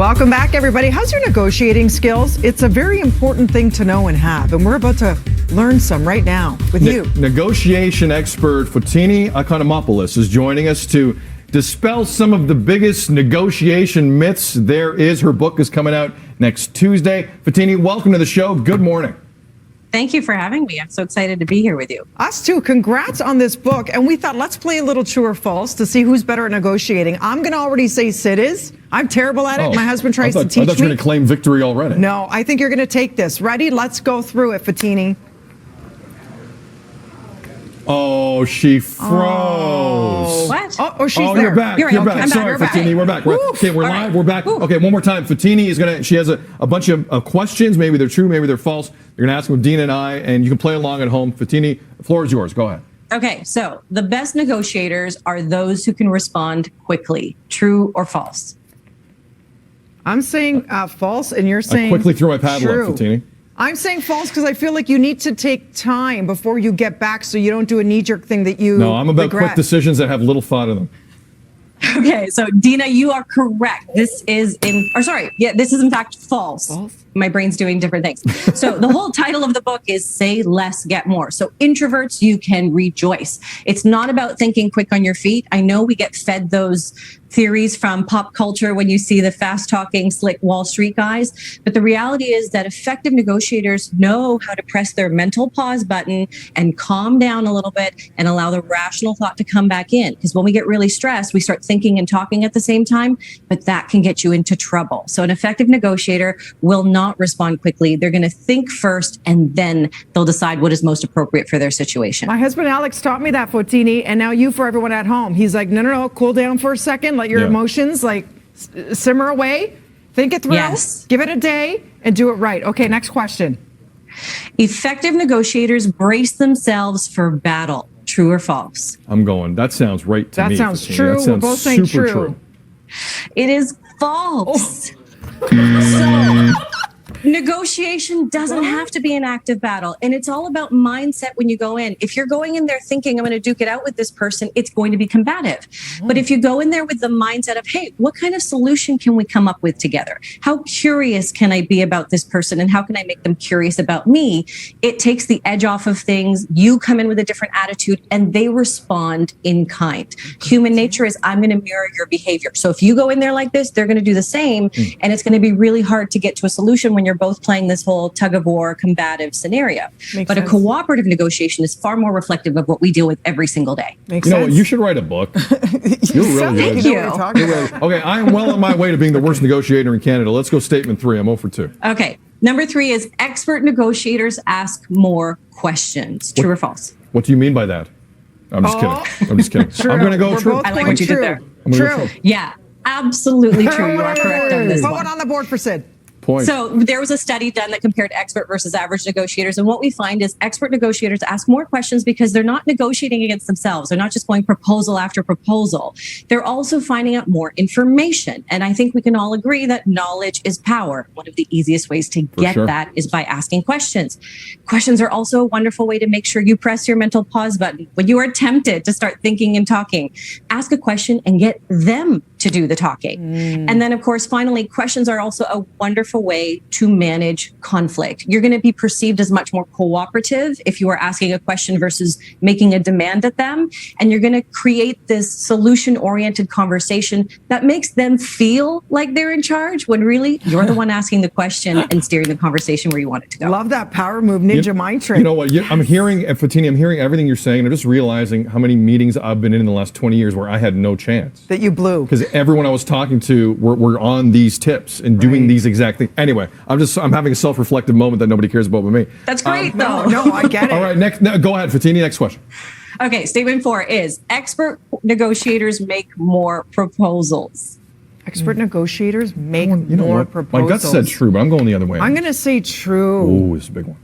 Welcome back, everybody. How's your negotiating skills? It's a very important thing to know and have, and we're about to learn some right now with you. Negotiation expert Fotini Iconomopoulos is joining us to dispel some of the biggest negotiation myths there is. Her book is coming out next Tuesday. Fotini, welcome to the show. Good morning. Thank you for having me. I'm so excited to be here with you. Us too. Congrats on this book. And we thought, let's play a little true or false to see who's better at negotiating. I'm going to already say Sid is. I'm terrible at it. My husband tries to teach me. I thought you were going to claim victory already. No, I think you're going to take this. Ready? Let's go through it, Fotini. Oh, she froze. What? Oh, she's there. You're back. You're back. Sorry, Fotini. We're back. Okay, we're live. We're back. Okay, one more time. Fotini is she has a bunch of questions. Maybe they're true, maybe they're false. You're going to ask them with Dina and I, and you can play along at home. Fotini, the floor is yours. Go ahead. Okay, so the best negotiators are those who can respond quickly. True or false? I'm saying false, and you're saying I quickly threw my paddle true. up, Fotini. I'm saying false because I feel like you need to take time before you get back so you don't do a knee-jerk thing that you No, I'm about regret. quick decisions that have little thought in them. Okay, so Dina, you are correct. This is in fact false. My brain's doing different things. So the whole title of the book is Say Less, Get More. So introverts, you can rejoice. It's not about thinking quick on your feet. I know we get fed those theories from pop culture when you see the fast-talking, slick Wall Street guys. But the reality is that effective negotiators know how to press their mental pause button and calm down a little bit and allow the rational thought to come back in. Because when we get really stressed, we start thinking and talking at the same time, but that can get you into trouble. So an effective negotiator will not respond quickly. They're going to think first, and then they'll decide what is most appropriate for their situation. My husband Alex taught me that, Fotini, and now you for everyone at home. He's like, no, cool down for a second. Let your emotions simmer away. Think it through. Yes. Give it a day and do it right. Okay, next question. Effective negotiators brace themselves for battle. True or false? I'm going. That sounds right to me. That sounds Fotini. true. That sounds We're both saying super true. It is false. Negotiation doesn't have to be an active battle, and it's all about mindset when you go in. If you're going in there thinking, I'm going to duke it out with this person, it's going to be combative. But if you go in there with the mindset of, hey, what kind of solution can we come up with together? How curious can I be about this person, and how can I make them curious about me? It takes the edge off of things. You come in with a different attitude, and they respond in kind. Human nature is, I'm going to mirror your behavior. So if you go in there like this, they're going to do the same, and it's going to be really hard to get to a solution when you're both playing this whole tug of war combative scenario. But a cooperative negotiation is far more reflective of what we deal with every single day. Makes You know what? sense. You should write a book. You're really good. Thank you. Okay, I am well on my way to being the worst negotiator in Canada. Let's go statement 3. I'm 0 for 2. Okay. Number 3 is expert negotiators ask more questions. True or false? What do you mean by that? I'm just kidding. I'm just kidding. True. I'm going to go We're true. both I like going what you did there. I'm gonna go True. true. Yeah, absolutely true. You are correct on this Put one. one on the board for Sid. Point. So there was a study done that compared expert versus average negotiators. And what we find is expert negotiators ask more questions because they're not negotiating against themselves. They're not just going proposal after proposal. They're also finding out more information. And I think we can all agree that knowledge is power. One of the easiest ways to get that is by asking questions. Questions are also a wonderful way to make sure you press your mental pause button. When you are tempted to start thinking and talking, ask a question and get them to do the talking. And then, of course, finally, questions are also a wonderful way to manage conflict. You're going to be perceived as much more cooperative if you are asking a question versus making a demand at them. And you're going to create this solution-oriented conversation that makes them feel like they're in charge when really you're the one asking the question and steering the conversation where you want it to go. Love that power move, ninja mind trick. You know what? I'm hearing, Fotini, I'm hearing everything you're saying. And I'm just realizing how many meetings I've been in the last 20 years where I had no chance. That you blew. Because everyone I was talking to were on these tips and doing these exact things. Anyway, I'm having a self-reflective moment that nobody cares about but me. That's great, though. No, I get it. All right, go ahead, Fotini. Next question. Okay, statement 4 is expert negotiators make more proposals. Expert negotiators make You know more what? proposals. My gut said true, but I'm going the other way. I'm going to say true. Oh, it's a big one.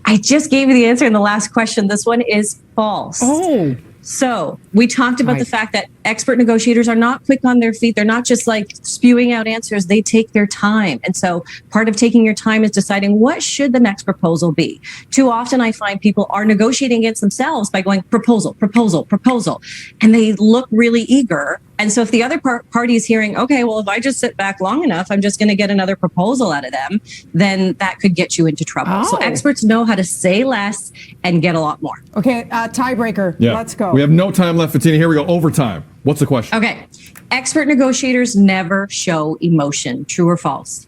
I just gave you the answer in the last question. This one is false. Oh. So we talked about the fact that expert negotiators are not quick on their feet. They're not just like spewing out answers. They take their time. And so part of taking your time is deciding what should the next proposal be. Too often I find people are negotiating against themselves by going proposal, proposal, proposal. And they look really eager, And so if the other party is hearing, okay, well, if I just sit back long enough, I'm just going to get another proposal out of them, then that could get you into trouble. So experts know how to say less and get a lot more. Okay, tiebreaker. Yeah. Let's go. We have no time left, Fotini. Here we go. Overtime. What's the question? Okay. Expert negotiators never show emotion. True or false?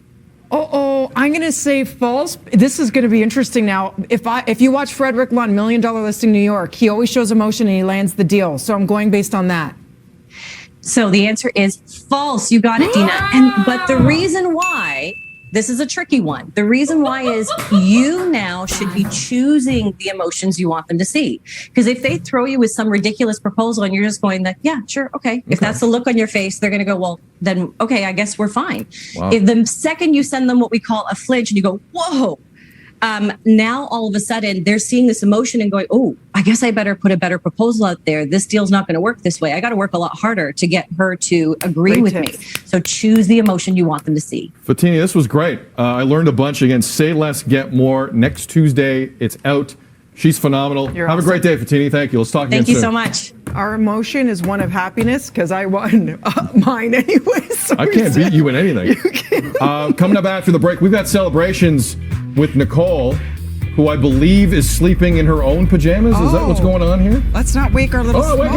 I'm going to say false. This is going to be interesting now. If you watch Frederick Lund, $1 Million Listing New York, he always shows emotion and he lands the deal. So I'm going based on that. So the answer is false. You got it, Dina. But the reason why, this is a tricky one. The reason why is you now should be choosing the emotions you want them to see. Because if they throw you with some ridiculous proposal and you're just going that, yeah, sure, okay. If that's the look on your face, they're going to go, well, then, okay, I guess we're fine. Wow. If the second you send them what we call a flinch and you go, whoa, now all of a sudden they're seeing this emotion and going, oh, I guess I better put a better proposal out there. This deal's not going to work this way. I got to work a lot harder to get her to agree with me. So choose the emotion you want them to see. Fotini, this was great. I learned a bunch. Again, Say Less, Get More. Next Tuesday, it's out. She's phenomenal. Have a great day, Fotini. Thank you. Let's talk again soon. Thank you so much. Our emotion is one of happiness because I won mine anyway. So I can't beat you in anything. You can't. Coming up after the break, we've got celebrations with Nicole, who I believe is sleeping in her own pajamas. Is that what's going on here? Let's not wake our little wake up.